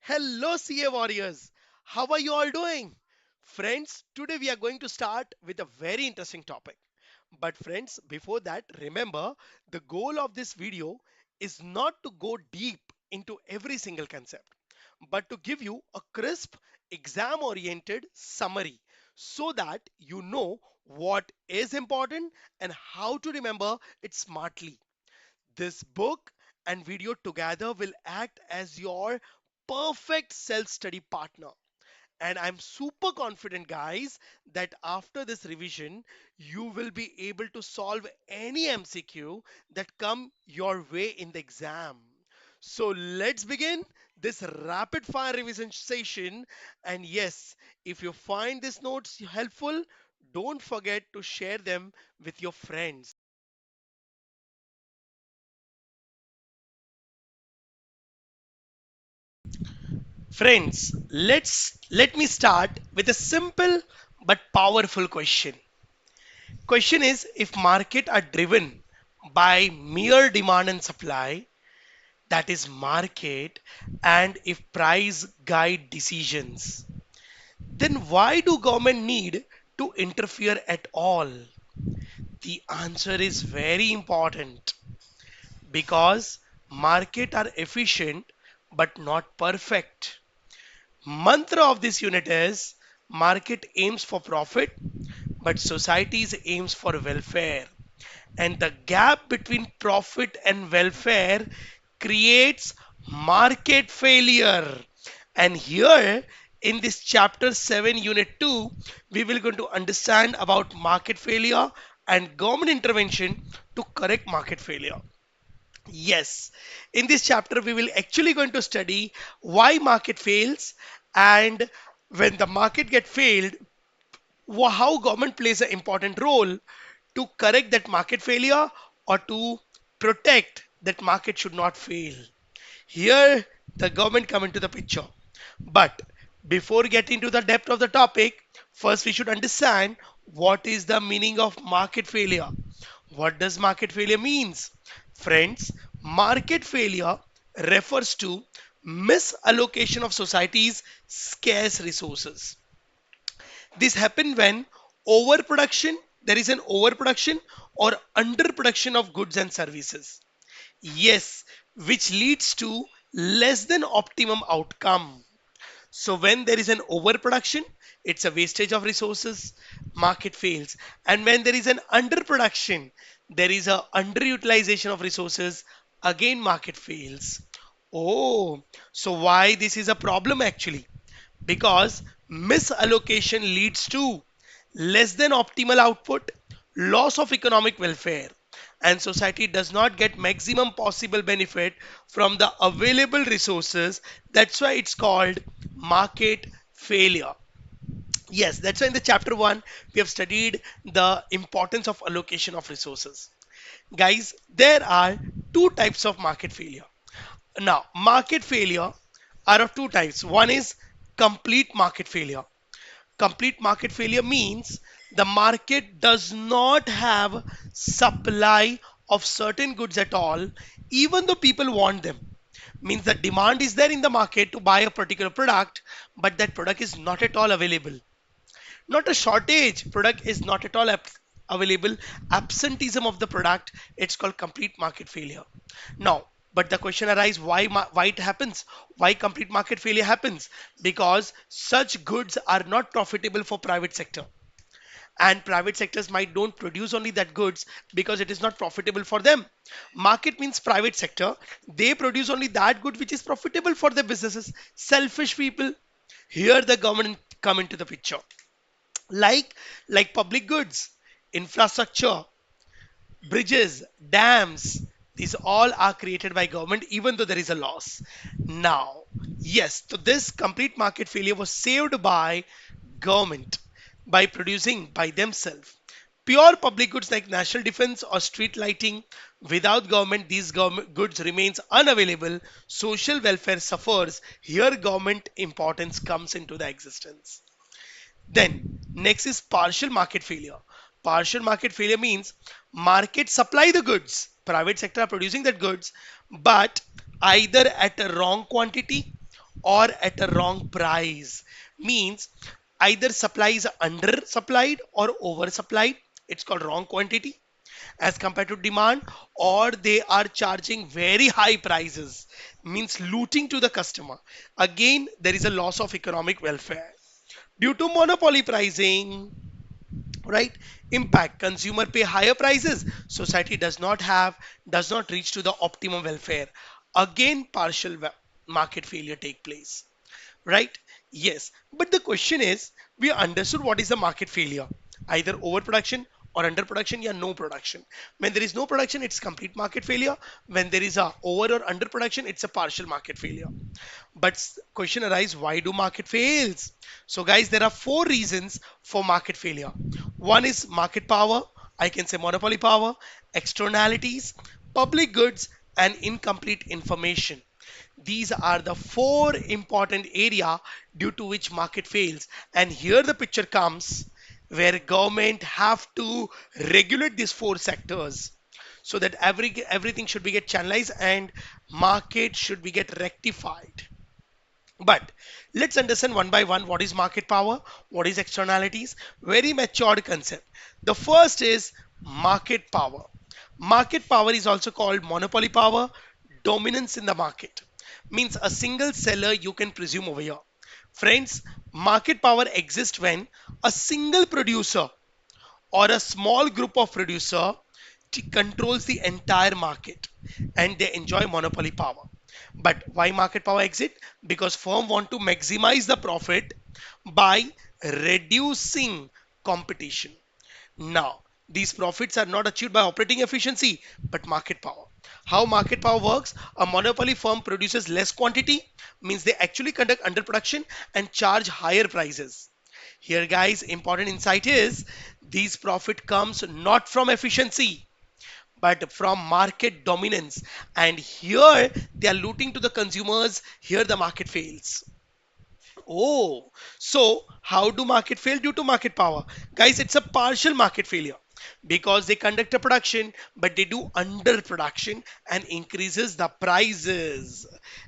Hello, CA warriors. How are you all doing? Friends, today we are going to start with a very interesting topic. But, friends, before that, remember the goal of this video is not to go deep into every single concept, but to give you a crisp, exam oriented summary so that you know what is important and how to remember it smartly. This book and video together will act as your perfect self study partner. And I'm super confident, guys, that after this revision, you will be able to solve any MCQ that come your way in the exam. So let's begin this rapid fire revision session. And yes, if you find these notes helpful, don't forget to share them with your friends. Friends, let me start with a simple but powerful question. Question is, if market are driven by mere demand and supply, that is market, and if price guide decisions, then why do government need to interfere at all? The answer is very important because market are efficient but not perfect. Mantra of this unit is market aims for profit, but societies aims for welfare. And the gap between profit and welfare creates market failure. And here in this chapter 7 unit 2 we will going to understand about market failure and government intervention to correct market failure. Yes, in this chapter, we will actually going to study why market fails and when the market get failed, how government plays an important role to correct that market failure or to protect that market should not fail. Here, the government come into the picture. But before getting to the depth of the topic, first we should understand what is the meaning of market failure. What does market failure means? Friends, market failure refers to misallocation of society's scarce resources. This happen when overproduction, there is an overproduction or underproduction of goods and services. Yes, which leads to less than optimum outcome. So when there is an overproduction, it's a wastage of resources, market fails. And when there is an underproduction, there is a underutilization of resources, again market fails. Oh, so why this is a problem actually? Because misallocation leads to less than optimal output, loss of economic welfare, and society does not get maximum possible benefit from the available resources. That's why it's called market failure. Yes, that's why in the chapter 1 we have studied the importance of allocation of resources. Guys, there are two types of market failure. Now, market failure are of two types. One is complete market failure. Complete market failure means the market does not have supply of certain goods at all, even though people want them. Means the demand is there in the market to buy a particular product, but that product is not at all available. Not a shortage, product is not at all available. Absenteeism of the product, it's called complete market failure. Now, but the question arises, why it happens? Why complete market failure happens? Because such goods are not profitable for private sector, and private sectors might don't produce only that goods because it is not profitable for them. Market means private sector, they produce only that good which is profitable for their businesses. Selfish people. Here the government come into the picture, like public goods, infrastructure, bridges, dams. These all are created by government even though there is a loss. Now, yes, so this complete market failure was saved by government by producing by themselves. Pure public goods like national defense or street lighting, without government, these government goods remains unavailable. Social welfare suffers. Here, government importance comes into the existence. Then next is partial market failure. Partial market failure means market supply the goods, private sector are producing that goods, but either at a wrong quantity or at a wrong price. Means either supply is undersupplied or oversupplied. It's called wrong quantity as compared to demand, or they are charging very high prices, means looting to the customer. Again, there is a loss of economic welfare due to monopoly pricing, right? Impact: consumer pay higher prices, society does not reach to the optimum welfare. Again, market failure take place, right? Yes, but the question is, we understood what is the market failure: either overproduction or underproduction, yeah, no production. When there is no production, it's complete market failure. When there is a over or underproduction, it's a partial market failure. But question arises, why do market fails? So guys, there are four reasons for market failure. One is market power, I can say monopoly power, externalities, public goods, and incomplete information. These are the four important area due to which market fails. And here the picture comes where government have to regulate these four sectors so that everything should be get channelized and market should be get rectified. But let's understand one by one what is market power, what is externalities. Very matured concept. The first is market power. Market power is also called monopoly power, dominance in the market. Means a single seller you can presume over here. Friends, market power exists when a single producer or a small group of producer controls the entire market and they enjoy monopoly power. But why market power exit? Because firm want to maximize the profit by reducing competition. Now, these profits are not achieved by operating efficiency, but market power. How market power works? A monopoly firm produces less quantity, means they actually conduct underproduction and charge higher prices. Here, guys, important insight is these profit comes not from efficiency, but from market dominance. And here they are looting to the consumers. Here the market fails. Oh, so how do market fail due to market power? Guys, it's a partial market failure because they conduct a production, but they do underproduction and increases the prices.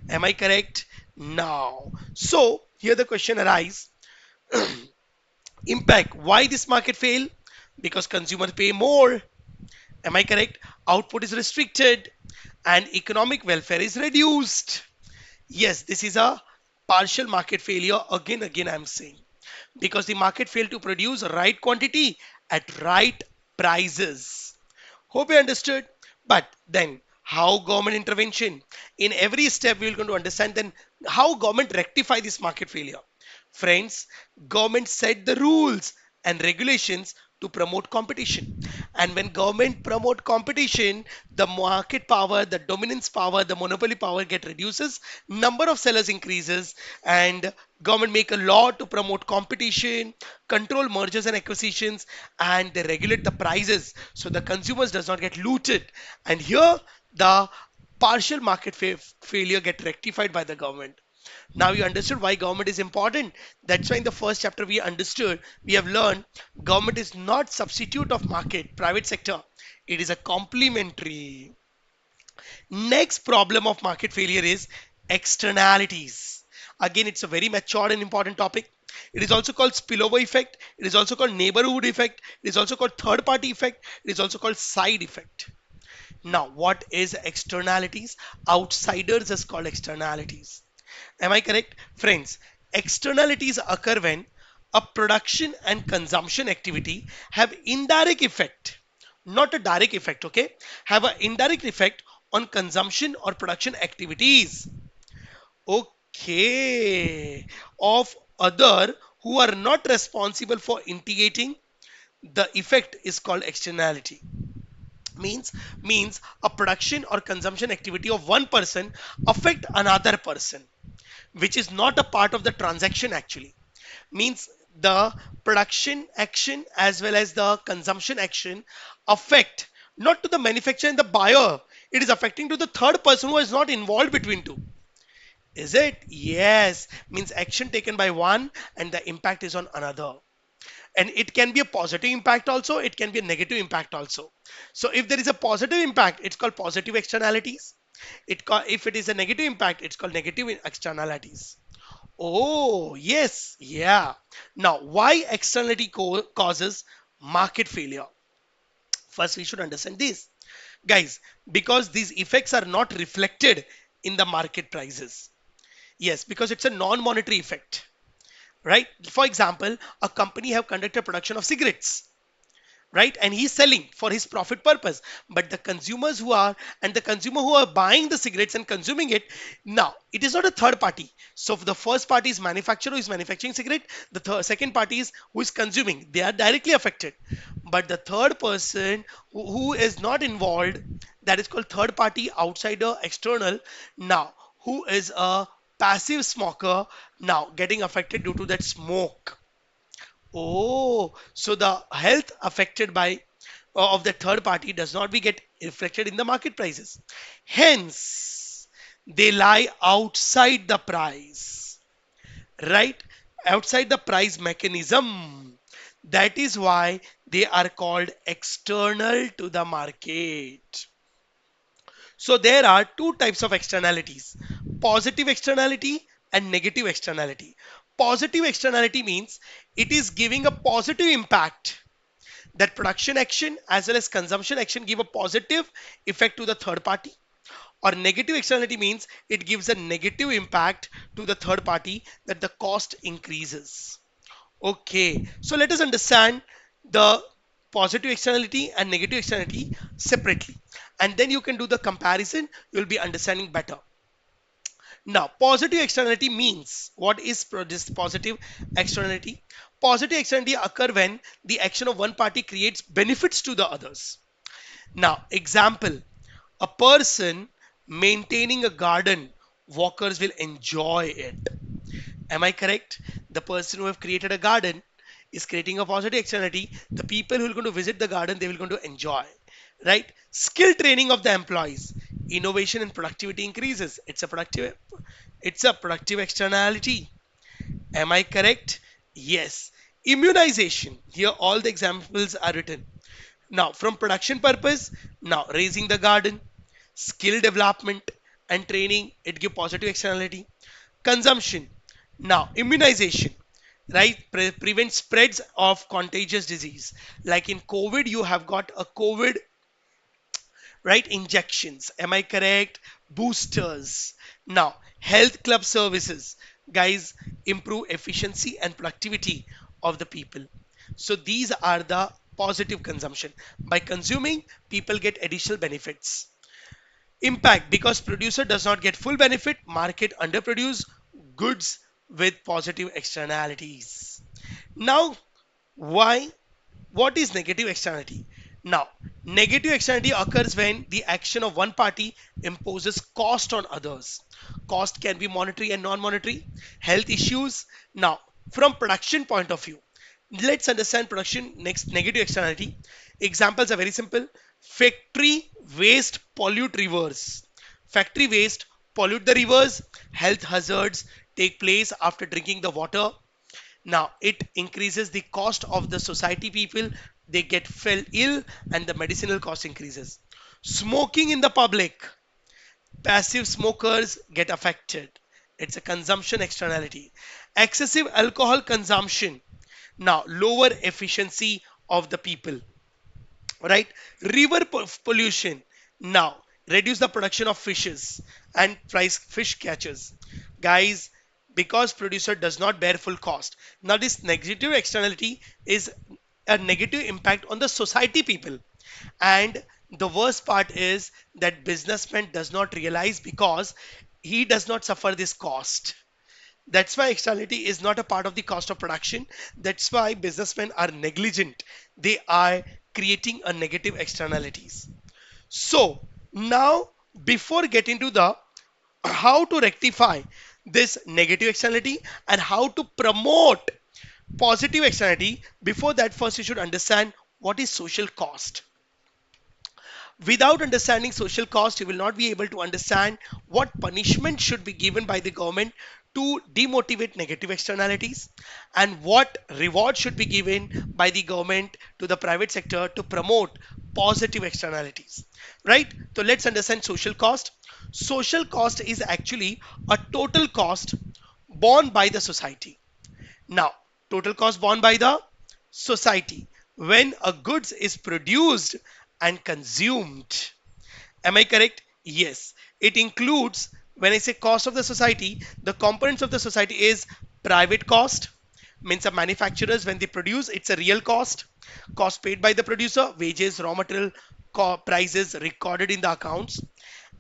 Am I correct? Now, so here the question arises, impact: why this market fail? Because consumers pay more. Am I correct? Output is restricted and economic welfare is reduced. Yes, this is a partial market failure. Again, I'm saying because the market failed to produce right quantity at right prices. Hope you understood. But then, how government intervention? In every step, we're going to understand then how government rectify this market failure. Friends, government set the rules and regulations to promote competition. And when government promote competition, the market power, the dominance power, the monopoly power get reduces, number of sellers increases, and government make a law to promote competition, control mergers and acquisitions, and they regulate the prices so the consumers does not get looted. And here the partial market failure get rectified by the government. Now you understood why government is important. That's why in the first chapter we have learned government is not substitute of market, private sector. It is a complementary. Next problem of market failure is externalities. Again, it's a very mature and important topic. It is also called spillover effect. It is also called neighborhood effect. It is also called third party effect. It is also called side effect. Now, what is externalities? Outsiders is called externalities. Am I correct? Friends, externalities occur when a production and consumption activity have indirect effect, not a direct effect, okay? Have an indirect effect on consumption or production activities, okay, of other who are not responsible for integrating the effect is called externality. Means a production or consumption activity of one person affect another person which is not a part of the transaction actually. Means the production action as well as the consumption action affect not to the manufacturer and the buyer, it is affecting to the third person who is not involved between two. Is it? Yes. Means action taken by one and the impact is on another. And it can be a positive impact also, it can be a negative impact also. So if there is a positive impact, it's called positive externalities. If it is a negative impact, it's called negative externalities. Oh, yes, yeah. Now, why externality causes market failure? First, we should understand this, guys, because these effects are not reflected in the market prices. Yes, because it's a non-monetary effect, right? For example, a company have conducted production of cigarettes, right, and he's selling for his profit purpose, but the consumer who are buying the cigarettes and consuming it, now it is not a third party. So the first party is manufacturer who is manufacturing cigarette, the second party is who is consuming, they are directly affected. But the third person who is not involved, that is called third party, outsider, external, now who is a passive smoker, now getting affected due to that smoke. Oh, so the health affected by of the third party does not be get reflected in the market prices. Hence, they lie outside the price, right? Outside the price mechanism. That is why they are called external to the market. So there are two types of externalities: positive externality and negative externality. Positive externality means it is giving a positive impact, that production action as well as consumption action give a positive effect to the third party. Or negative externality means it gives a negative impact to the third party, that the cost increases. Okay, so let us understand the positive externality and negative externality separately, and then you can do the comparison, you'll be understanding better. Now, positive externality means, what is this positive externality? Positive externality occur when the action of one party creates benefits to the others. Now, example, a person maintaining a garden, walkers will enjoy it. Am I correct? The person who have created a garden is creating a positive externality. The people who are going to visit the garden, they will going to enjoy, right? Skill training of the employees, innovation and productivity increases. It's a productive externality. Am I correct? Yes. Immunization. Here all the examples are written. Now, from production purpose, now raising the garden, skill development and training, it give positive externality. Consumption. Now, immunization, right? Prevent spreads of contagious disease. Like in COVID, you have got a COVID, right? Injections. Am I correct? Boosters. Now, health club services, guys, improve efficiency and productivity of the people. So these are the positive consumption. By consuming, people get additional benefits. Impact, because producer does not get full benefit, market underproduce goods with positive externalities. Now, why? What is negative externality? Now, negative externality occurs when the action of one party imposes cost on others. Cost can be monetary and non-monetary. Health issues. Now, from production point of view, let's understand production. Next, negative externality. Examples are very simple. Factory waste pollute rivers. Factory waste pollute the rivers. Health hazards take place after drinking the water. Now it increases the cost of the society people. They get fell ill and the medicinal cost increases. Smoking in the public. Passive smokers get affected. It's a consumption externality. Excessive alcohol consumption. Now lower efficiency of the people, right? River pollution, now reduce the production of fishes and price fish catches, guys, because producer does not bear full cost. Now this negative externality is a negative impact on the society people, and the worst part is that businessman does not realize because he does not suffer this cost. That's why externality is not a part of the cost of production. That's why businessmen are negligent. They are creating a negative externalities. So now, before getting to the how to rectify this negative externality and how to promote positive externality, before that, first you should understand what is social cost. Without understanding social cost, you will not be able to understand what punishment should be given by the government to demotivate negative externalities, and what reward should be given by the government to the private sector to promote positive externalities. Right? So let's understand social cost. Social cost is actually a total cost borne by the society. Now, total cost borne by the society when a goods is produced and consumed. Am I correct? Yes. It includes, when I say cost of the society, the components of the society is private cost, means the manufacturers when they produce, it's a real cost. Cost paid by the producer, wages, raw material prices recorded in the accounts.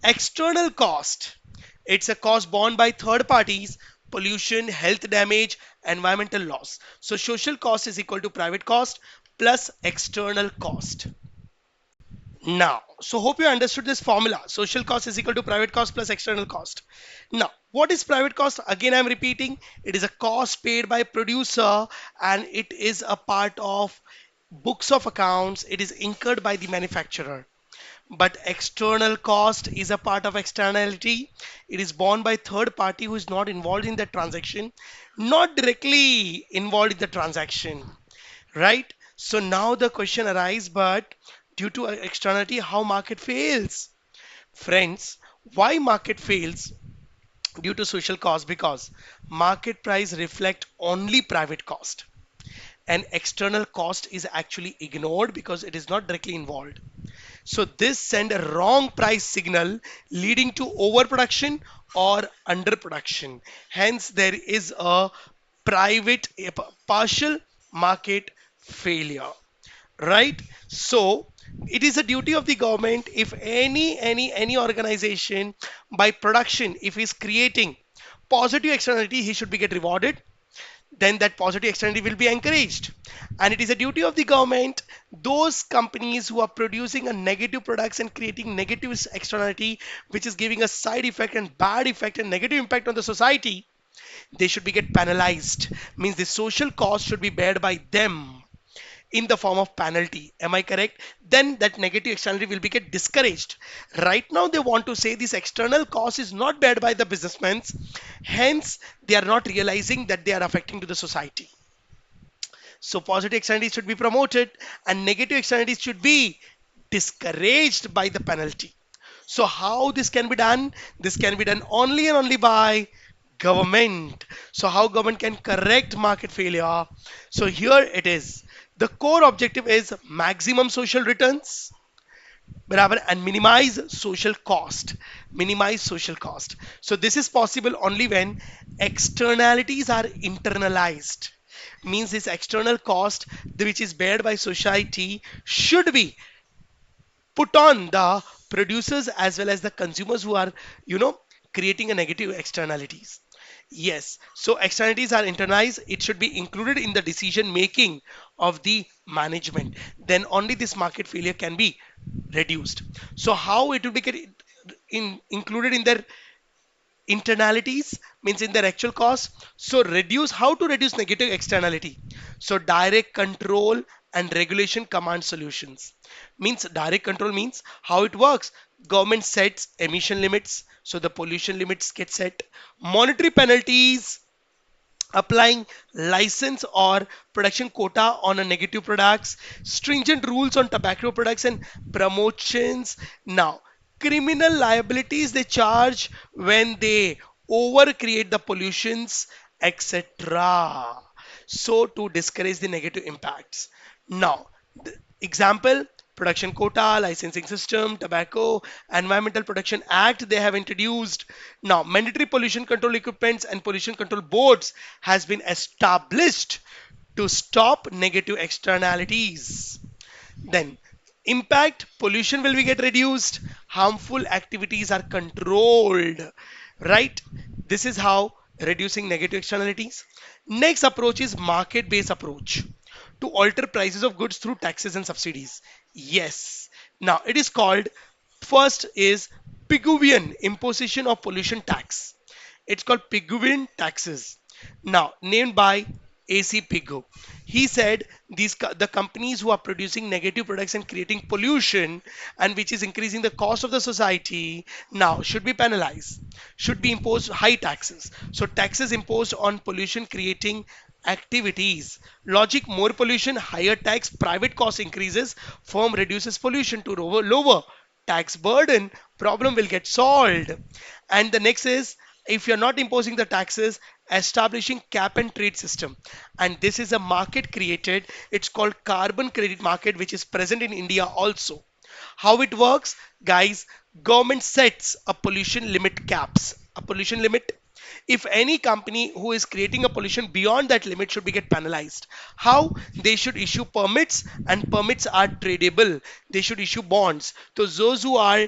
External cost, it's a cost borne by third parties, pollution, health damage, environmental loss. So social cost is equal to private cost plus external cost. Now, so hope you understood this formula. Social cost is equal to private cost plus external cost. Now, what is private cost? Again, I'm repeating. It is a cost paid by producer and it is a part of books of accounts. It is incurred by the manufacturer. But external cost is a part of externality. It is borne by third party who is not involved in the transaction, not directly involved in the transaction, right? So now the question arises, but due to externality, how market fails? Friends, why market fails? Due to social cost, because market price reflect only private cost and external cost is actually ignored because it is not directly involved. So this send a wrong price signal leading to overproduction or underproduction. Hence, there is a partial market failure, right? So it is a duty of the government if any organization by production if he's creating positive externality he should be get rewarded, then that positive externality will be encouraged. And it is a duty of the government, those companies who are producing a negative products and creating negative externality, which is giving a side effect and bad effect and negative impact on the society, they should be get penalized. Means the social cost should be bared by them in the form of penalty. Am I correct? Then that negative externality will be get discouraged. Right now they want to say this external cost is not bared by the businessmen, hence they are not realizing that they are affecting to the society. So positive externalities should be promoted and negative externalities should be discouraged by the penalty. So how this can be done? This can be done only and only by government. So how government can correct market failure? So here it is. The core objective is maximum social returns, बराबर, and minimize social cost. So this is possible only when externalities are internalized, means this external cost which is bared by society should be put on the producers as well as the consumers who are you know creating a negative externalities. Yes, so externalities are internalized, it should be included in the decision making of the management, then only this market failure can be reduced. So how it will be included in their internalities, means in their actual cost. So reduce, how to reduce negative externality? So direct control and regulation command solutions. Means direct control means how it works. Government sets emission limits, so the pollution limits get set. Monetary penalties, applying license or production quota on a negative products, stringent rules on tobacco products and promotions. Now, criminal liabilities they charge when they over create the pollutions, etc. So to discourage the negative impacts. Now, example, production quota, licensing system, tobacco, environmental protection act they have introduced. Now mandatory pollution control equipments and pollution control boards has been established to stop negative externalities. Then impact, pollution will be get reduced, harmful activities are controlled, right? This is how reducing negative externalities. Next approach is market based approach to alter prices of goods through taxes and subsidies. Yes, now it is called, first is Pigouvian imposition of pollution tax. It's called Pigouvian taxes. Now, named by AC Pigou. He said the companies who are producing negative products and creating pollution and which is increasing the cost of the society now should be penalized, should be imposed high taxes. So taxes imposed on pollution creating activities. Logic, more pollution, higher tax, private cost increases, firm reduces pollution to lower tax burden, problem will get solved. And the next is if you're not imposing the taxes, establishing cap and trade system. And this is a market created, it's called carbon credit market, which is present in India also. How it works, guys, government sets a pollution limit caps, a pollution limit. If any company who is creating a pollution beyond that limit should be get penalized. How? They should issue permits, and permits are tradable. They should issue bonds. So those who are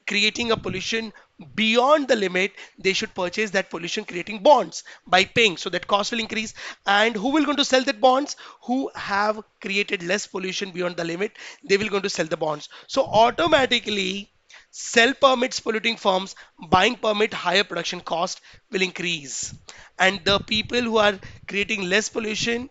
creating a pollution beyond the limit, they should purchase that pollution creating bonds by paying, so that cost will increase. And who will going to sell that bonds? Who have created less pollution beyond the limit, they will going to sell the bonds. So automatically, sell permits polluting firms, buying permit higher production cost will increase, and the people who are creating less pollution,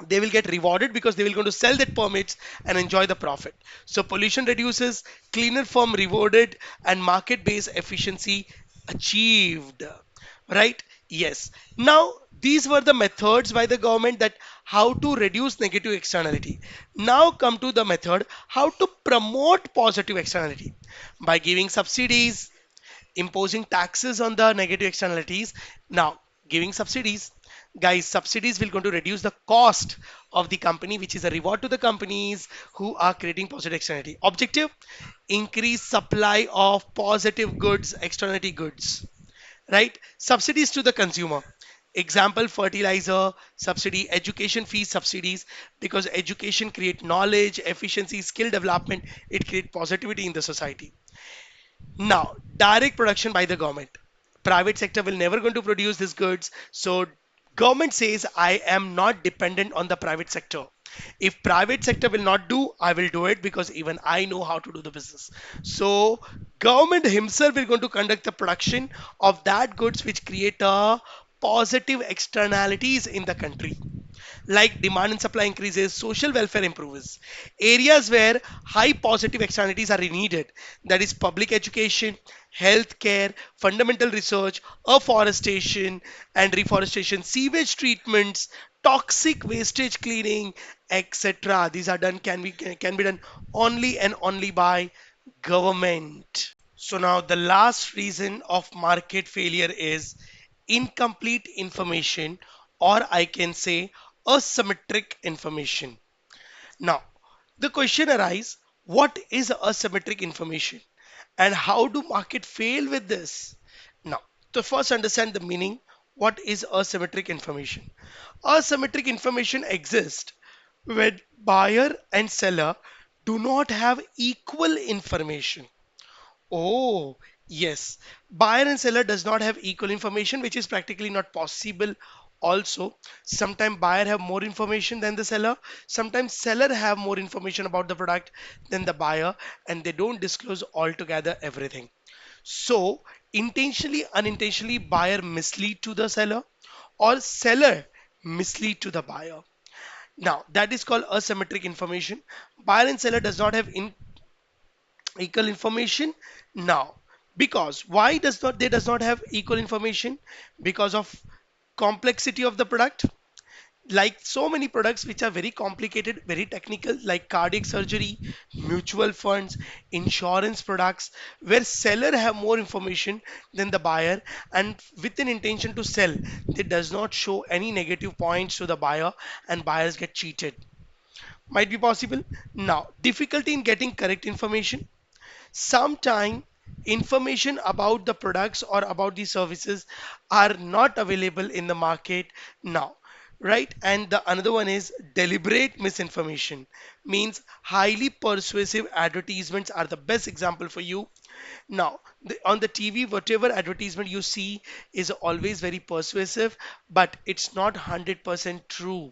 they will get rewarded because they will going to sell that permits and enjoy the profit. So pollution reduces, cleaner firm rewarded, and market based efficiency achieved, right? Yes. Now these were the methods by the government that how to reduce negative externality. Now come to the method how to promote positive externality by giving subsidies, imposing taxes on the negative externalities. Now, giving subsidies, guys, subsidies will going to reduce the cost of the company, which is a reward to the companies who are creating positive externality. Objective, increase supply of positive goods, externality goods, right? Subsidies to the consumer. Example, fertilizer subsidy, education fees subsidies, because education create knowledge, efficiency, skill development, it create positivity in the society. Now, direct production by the government. Private sector will never going to produce these goods. So government says I am not dependent on the private sector. If private sector will not do, I will do it because even I know how to do the business. So government himself will going to conduct the production of that goods which create a positive externalities in the country, like demand and supply increases, social welfare improves. Areas where high positive externalities are needed, that is public education, healthcare, fundamental research, afforestation and reforestation, sewage treatments, toxic wastage cleaning, etc. These are done can be done only and only by government. So now the last reason of market failure is incomplete information, or I can say asymmetric information. Now, the question arises, what is asymmetric information and how do market fail with this? Now, to first understand the meaning, what is asymmetric information? Asymmetric information exists when buyer and seller do not have equal information. Oh, yes. Buyer and seller does not have equal information, which is practically not possible. Also, sometimes buyer have more information than the seller. Sometimes seller have more information about the product than the buyer, and they don't disclose altogether everything. So, intentionally, unintentionally, buyer mislead to the seller, or seller mislead to the buyer. Now, that is called asymmetric information. Buyer and seller does not have equal information. Now, because why does not they does not have equal information? Because of complexity of the product. Like so many products which are very complicated, very technical, like cardiac surgery, mutual funds, insurance products, where seller have more information than the buyer, and with an intention to sell, they does not show any negative points to the buyer, and buyers get cheated. Might be possible. Now, difficulty in getting correct information. Sometime information about the products or about the services are not available in the market now, right? And the another one is deliberate misinformation, means highly persuasive advertisements are the best example for you. Now, on the TV, whatever advertisement you see is always very persuasive, but it's not 100% true.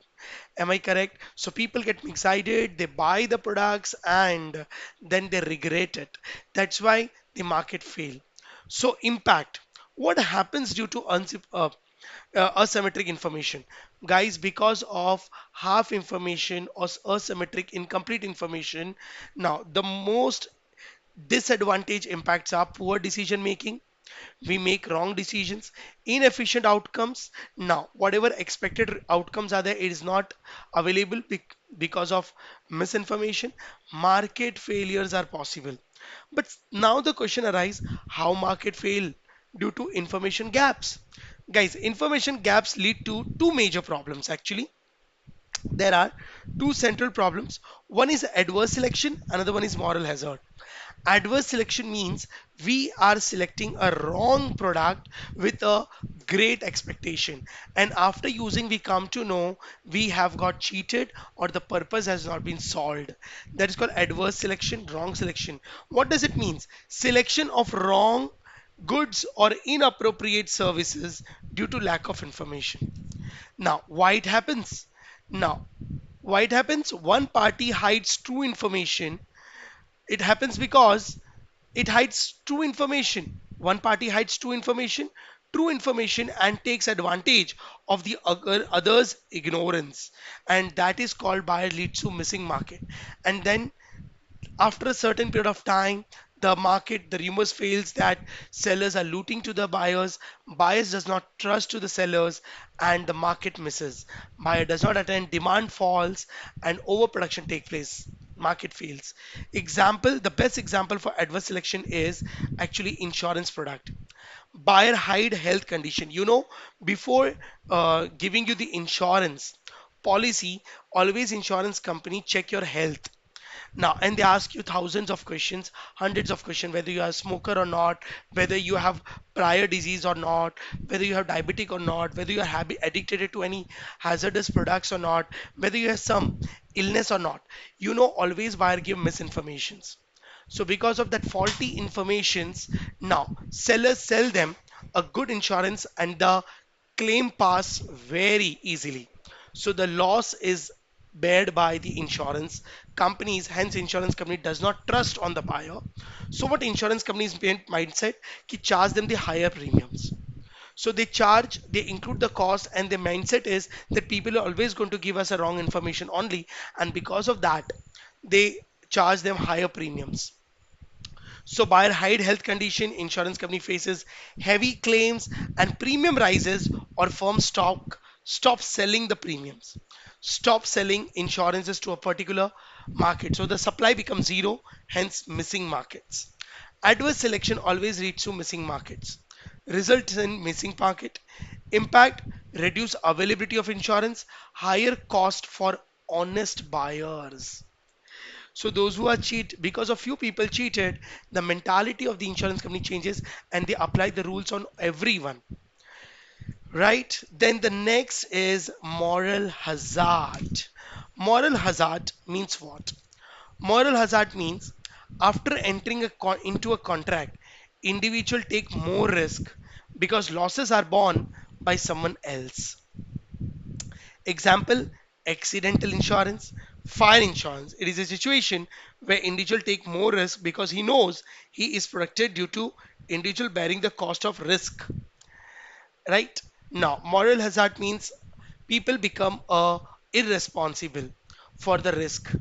Am I correct? So people get excited, they buy the products, and then they regret it. That's why the market fail. So impact. What happens due to asymmetric information? Guys, because of half information or asymmetric incomplete information, now the most disadvantage impacts are poor decision making. We make wrong decisions, inefficient outcomes. Now, whatever expected outcomes are there, it is not available because of misinformation. Market failures are possible. But now the question arises, how market fail? due to information gaps. Guys, information gaps lead to two major problems actually. There are two central problems. One is adverse selection, another one is moral hazard. Adverse selection means we are selecting a wrong product with a great expectation, and after using we come to know we have got cheated or the purpose has not been solved. That is called adverse selection, wrong selection. What does it mean? Selection of wrong goods or inappropriate services due to lack of information. Now, why it happens? Now, why it happens? One party hides true information. It happens because it hides true information. One party hides true information, and takes advantage of the other's ignorance. And that is called buyer leads to missing market. And then after a certain period of time, the rumors fails that sellers are looting to the buyers does not trust to the sellers, and the market misses. Buyer does not attend, demand falls, and overproduction take place. Market fails. Example, the best example for adverse selection is actually insurance product. Buyer hide health condition. Before giving you the insurance policy, always insurance company check your health. Now, and they ask you thousands of questions, hundreds of questions, whether you are a smoker or not, whether you have prior disease or not, whether you have diabetic or not, whether you are addicted to any hazardous products or not, whether you have some illness or not. Always buyer give misinformations. So because of that faulty informations, now sellers sell them a good insurance and the claim pass very easily. So the loss is bared by the insurance companies. Hence, insurance company does not trust on the buyer. So what insurance companies mindset ki charge them the higher premiums. So they include the cost, and the mindset is that people are always going to give us a wrong information only, and because of that, they charge them higher premiums. So buyer hide health condition, insurance company faces heavy claims and premium rises, or firm stop selling the premiums. Stop selling insurances to a particular market. So the supply becomes zero, hence missing markets. Adverse selection always leads to missing markets. Results in missing market. Impact, reduce availability of insurance, higher cost for honest buyers. So those who are cheat, because of few people cheated, the mentality of the insurance company changes and they apply the rules on everyone. Right? Then the next is moral hazard. Moral hazard means what? Moral hazard means after entering into a contract, individual take more risk because losses are borne by someone else. Example, accidental insurance, fire insurance. It is a situation where individual take more risk because he knows he is protected due to individual bearing the cost of risk. Right? Now, moral hazard means people become irresponsible for the risk,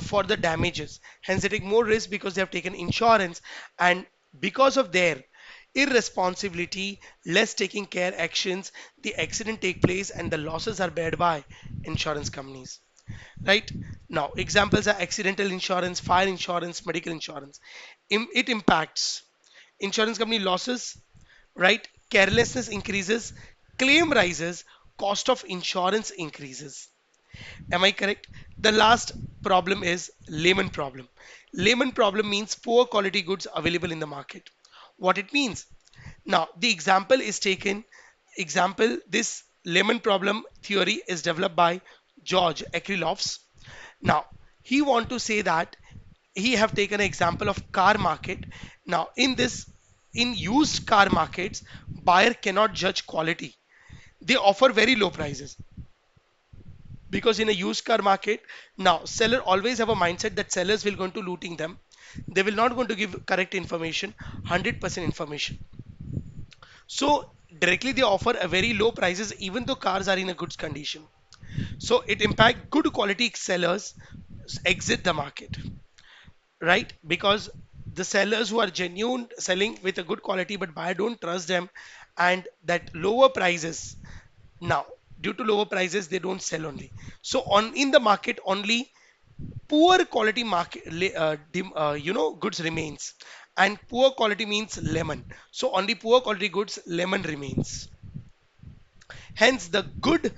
for the damages. Hence, they take more risk because they have taken insurance, and because of their irresponsibility, less taking care actions, the accident take place and the losses are bared by insurance companies. Right? Now, examples are accidental insurance, fire insurance, medical insurance. It impacts insurance company losses, right? Carelessness increases, claim rises, cost of insurance increases. Am I correct? The last problem is layman problem. Layman problem means poor quality goods available in the market. What it means? Now, the example is taken. Example, this layman problem theory is developed by George Akerlof. Now, he want to say that he have taken an example of car market. Now, in used car markets, buyer cannot judge quality. They offer very low prices because in a used car market, now seller always have a mindset that sellers will going to looting them. They will not going to give correct information, 100% information. So directly they offer a very low prices even though cars are in a good condition. So it impact good quality sellers exit the market, right? Because the sellers who are genuine selling with a good quality but buyer don't trust them, and that lower prices, now due to lower prices they don't sell only. So on in the market only poor quality market goods remains, and poor quality means lemon. So only poor quality goods, lemon remains. Hence, the good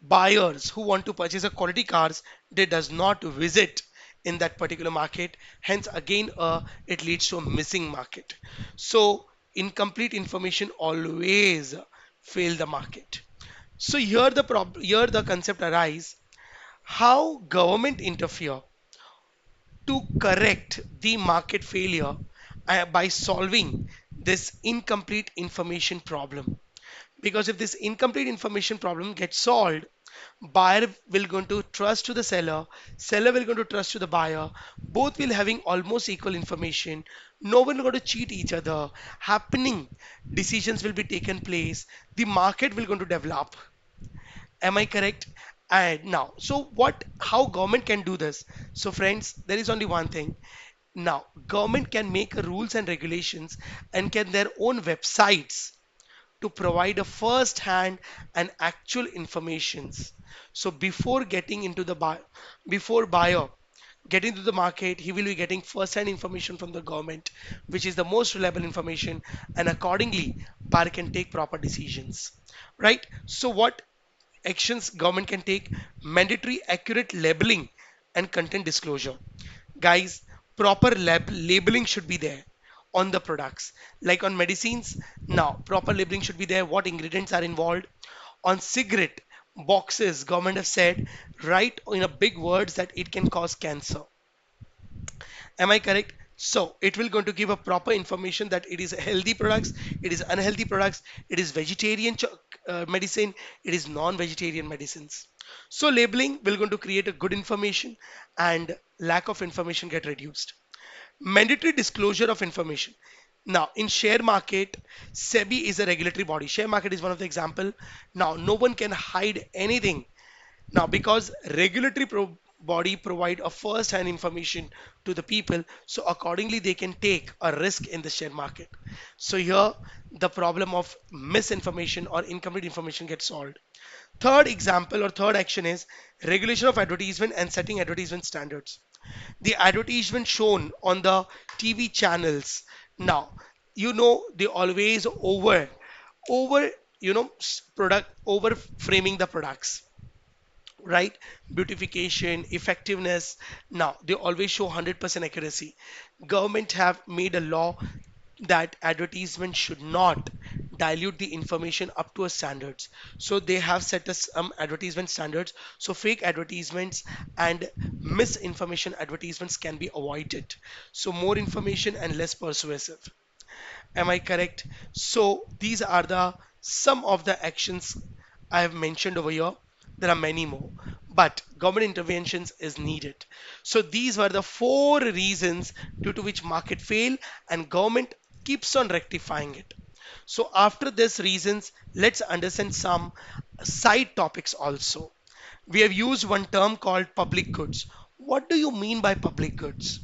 buyers who want to purchase a quality cars, they does not visit in that particular market. Hence, again, it leads to a missing market. So, incomplete information always fail the market. So here the concept arise how government interfere to correct the market failure by solving this incomplete information problem. Because if this incomplete information problem gets solved, buyer will going to trust to the seller will going to trust to the buyer, both will having almost equal information, no one going to cheat each other, happening decisions will be taken place, the market will going to develop. Am I correct? And now, so what, how government can do this? So friends, there is only one thing. Now, government can make rules and regulations and can their own websites to provide a first hand and actual informations. So before getting into the before buyer getting to the market, he will be getting first hand information from the government, which is the most reliable information, and accordingly buyer can take proper decisions. Right? So what actions government can take? Mandatory accurate labeling and content disclosure. Guys, proper labeling should be there on the products. Like on medicines, now proper labeling should be there, what ingredients are involved. On cigarette boxes, government have said, write in a big words that it can cause cancer. Am I correct? So it will going to give a proper information that it is healthy products, it is unhealthy products, it is vegetarian medicine, it is non-vegetarian medicines. So labeling will going to create a good information and lack of information get reduced. Mandatory disclosure of information. Now, in share market, SEBI is a regulatory body. Share market is one of the example. Now, no one can hide anything now, because regulatory body provide a first-hand information to the people, so accordingly they can take a risk in the share market. So here the problem of misinformation or incomplete information gets solved. Third example or third action is regulation of advertisement and setting advertisement standards. The advertisement shown on the TV channels now, they always over product over framing the products, right? Beautification, effectiveness. Now they always show 100% accuracy. Government have made a law that advertisement should not dilute the information up to a standards. So they have set us some advertisement standards. So fake advertisements and misinformation advertisements can be avoided. So more information and less persuasive. Am I correct? So these are the some of the actions I have mentioned over here. There are many more, but government interventions is needed. So these were the four reasons due to which market fail and government keeps on rectifying it. So after these reasons, let's understand some side topics also. We have used one term called public goods. What do you mean by public goods?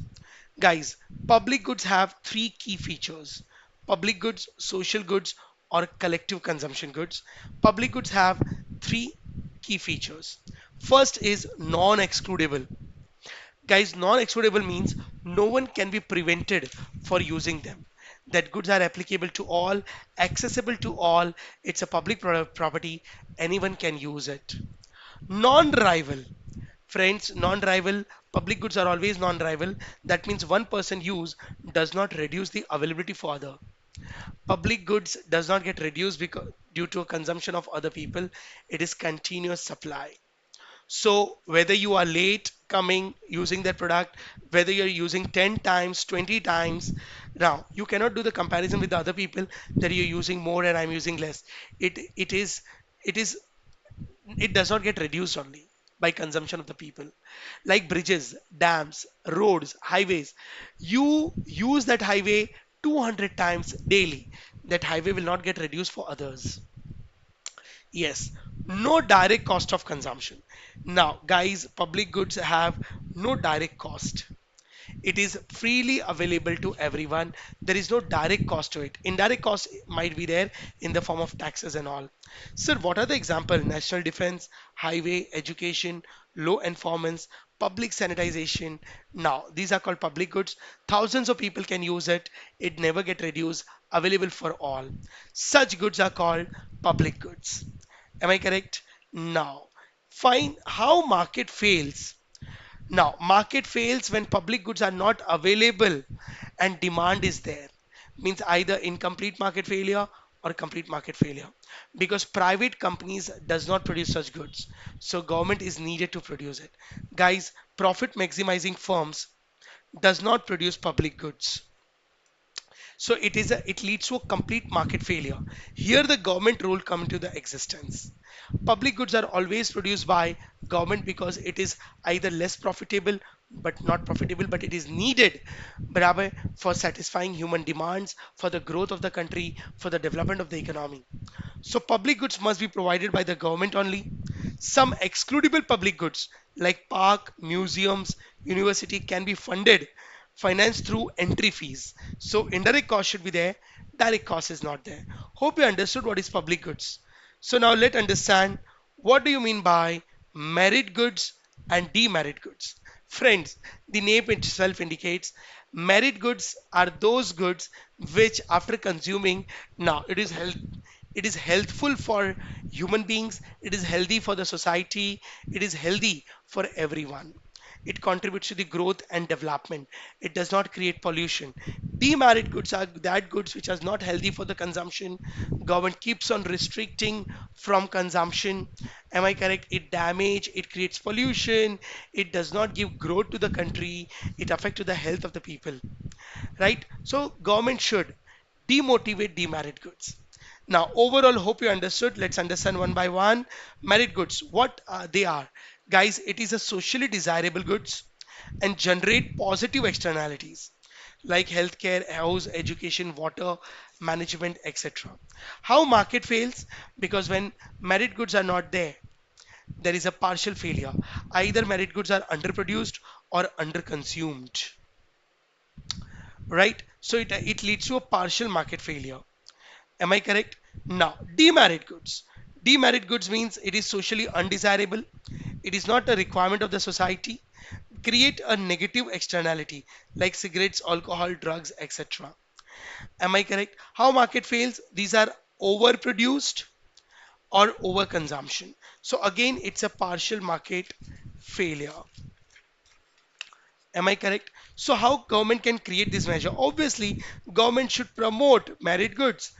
Guys, public goods have three key features: public goods, social goods, or collective consumption goods. Public goods have three key features. First is non excludable. Guys, non excludable means no one can be prevented for using them. That goods are applicable to all, accessible to all, it's a public property, anyone can use it. Non rival. Friends, non-rival, public goods are always non-rival. That means one person use does not reduce the availability for other. Public goods does not get reduced because due to a consumption of other people. It is continuous supply. So whether you are late coming using that product, whether you're using 10 times, 20 times, now you cannot do the comparison with the other people that you're using more and I'm using less. It is it does not get reduced only by consumption of the people. Like bridges, dams, roads, highways, you use that highway 200 times daily, that highway will not get reduced for others. Yes, no direct cost of consumption. Now guys, public goods have no direct cost. It is freely available to everyone. There is no direct cost to it. Indirect cost might be there in the form of taxes and all. Sir, what are the example? National defense, highway, education, law enforcement, public sanitization. Now, these are called public goods. Thousands of people can use it. It never get reduced, available for all. Such goods are called public goods. Am I correct? Now, find how market fails. Now, market fails when public goods are not available and demand is there. Means either incomplete market failure or complete market failure. Because private companies does not produce such goods. So government is needed to produce it. Guys, profit maximizing firms does not produce public goods. So it leads to a complete market failure. Here the government role come into the existence. Public goods are always produced by government because it is either less profitable but not profitable, but it is needed barabar, for satisfying human demands, for the growth of the country, for the development of the economy. So public goods must be provided by the government only. Some excludable public goods like park, museums, university can be financed through entry fees. So indirect cost should be there, direct cost is not there. Hope you understood what is public goods. So now let's understand what do you mean by merit goods and demerit goods. Friends, the name itself indicates merit goods are those goods which after consuming, now it is healthful for human beings, it is healthy for the society, it is healthy for everyone. It contributes to the growth and development. It does not create pollution. Demerit goods are that goods which are not healthy for the consumption. Government keeps on restricting from consumption. Am I correct? It damage, it creates pollution, it does not give growth to the country, it affects to the health of the people. Right? So government should demotivate demerit goods. Now, overall, hope you understood. Let's understand one by one. Merit goods, what they are. Guys, it is a socially desirable goods and generate positive externalities like healthcare, house, education, water, management, etc. How market fails? Because when merit goods are not there, there is a partial failure. Either merit goods are underproduced or underconsumed, right? So it leads to a partial market failure. Am I correct? Now, demerit goods. Demerit goods means it is socially undesirable. It is not a requirement of the society. Create a negative externality like cigarettes, alcohol, drugs, etc. Am I correct? How market fails? These are overproduced or overconsumption. So again, it's a partial market failure. Am I correct? So how government can create this measure? Obviously, government should promote merit goods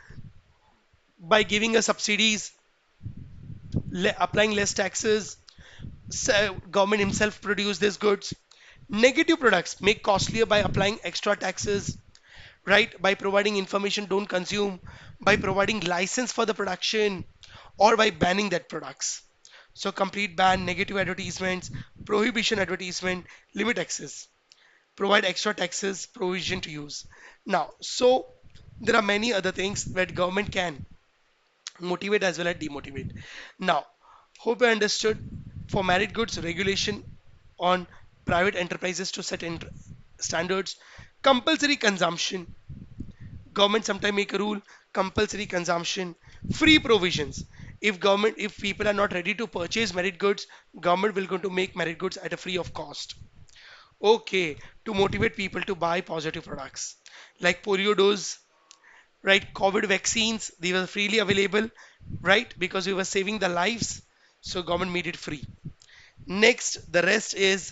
by giving us subsidies, applying less taxes. So government himself produce these goods. Negative products make costlier by applying extra taxes, right? By providing information don't consume, by providing license for the production, or by banning that products. So complete ban, negative advertisements, prohibition advertisement, limit access, provide extra taxes, provision to use. Now, so there are many other things that government can motivate as well as demotivate. Now, hope I understood. For merit goods, regulation on private enterprises to set standards, compulsory consumption. Government sometimes make a rule, compulsory consumption, free provisions. If people are not ready to purchase merit goods, government will going to make merit goods at a free of cost. Okay, to motivate people to buy positive products like polio dose, right? COVID vaccines, they were freely available, right? Because we were saving the lives, so government made it free. Next, the rest is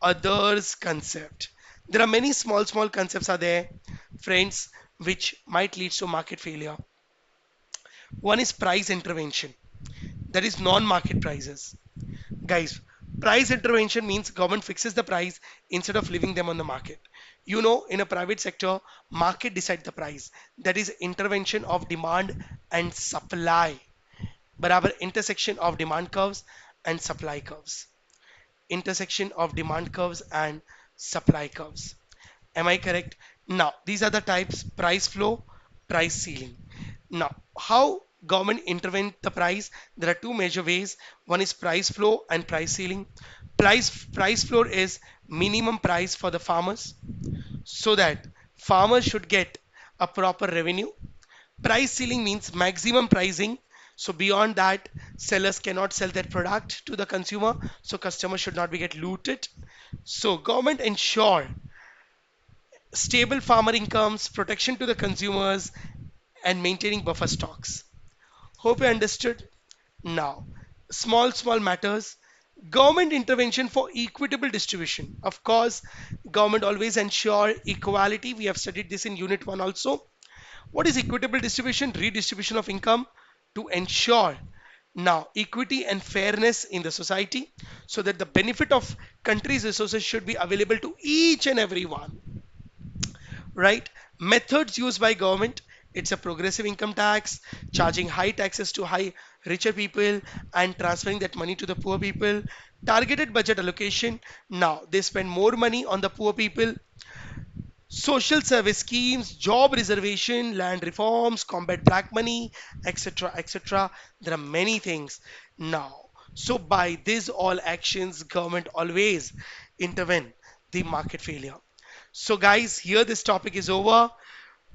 others concept. There are many small concepts are there, friends, which might lead to market failure. One is price intervention. That is non-market prices. Guys, price intervention means government fixes the price instead of leaving them on the market. You know, in a private sector, market decide the price. That is intervention of demand and supply. Barabar intersection of demand curves and supply curves. Intersection of demand curves and supply curves. Am I correct? Now, these are the types: price flow, price ceiling. Now, how government intervene the price? There are two major ways. One is price flow and price ceiling. Price floor is minimum price for the farmers so that farmers should get a proper revenue. Price ceiling means maximum pricing So beyond that, sellers cannot sell their product to the consumer, so customers should not be get looted. So government ensure stable farmer incomes, protection to the consumers, and maintaining buffer stocks. Hope you understood. Now, small matters. Government intervention for equitable distribution. Of course, government always ensure equality. We have studied this in unit 1 also. What is equitable distribution? Redistribution of income to ensure now equity and fairness in the society so that the benefit of country's resources should be available to each and everyone, right? Methods used by government, it's a progressive income tax, charging high taxes to high richer people and transferring that money to the poor people. Targeted budget allocation, now they spend more money on the poor people. Social service schemes, job reservation, land reforms, combat black money, etc. etc. There are many things now. So by these all actions, government always intervene the market failure. So guys, here this topic is over.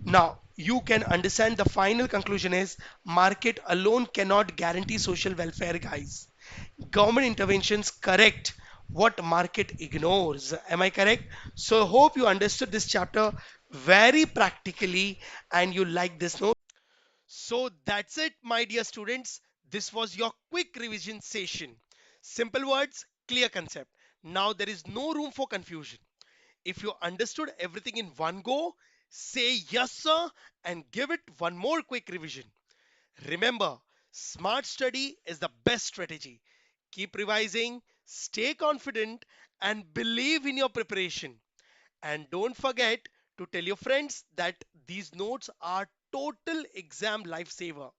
Now you can understand the final conclusion is market alone cannot guarantee social welfare, guys. Government interventions correct what market ignores. Am I correct? So hope you understood this chapter very practically and you like this note. So that's it, my dear students. This was your quick revision session. Simple words, clear concept. Now there is no room for confusion. If you understood everything in one go, say yes, sir, and give it one more quick revision. Remember, smart study is the best strategy. Keep revising, stay confident, and believe in your preparation. And don't forget to tell your friends that these notes are total exam lifesaver.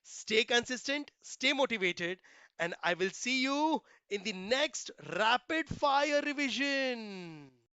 Stay consistent, stay motivated, and I will see you in the next rapid fire revision.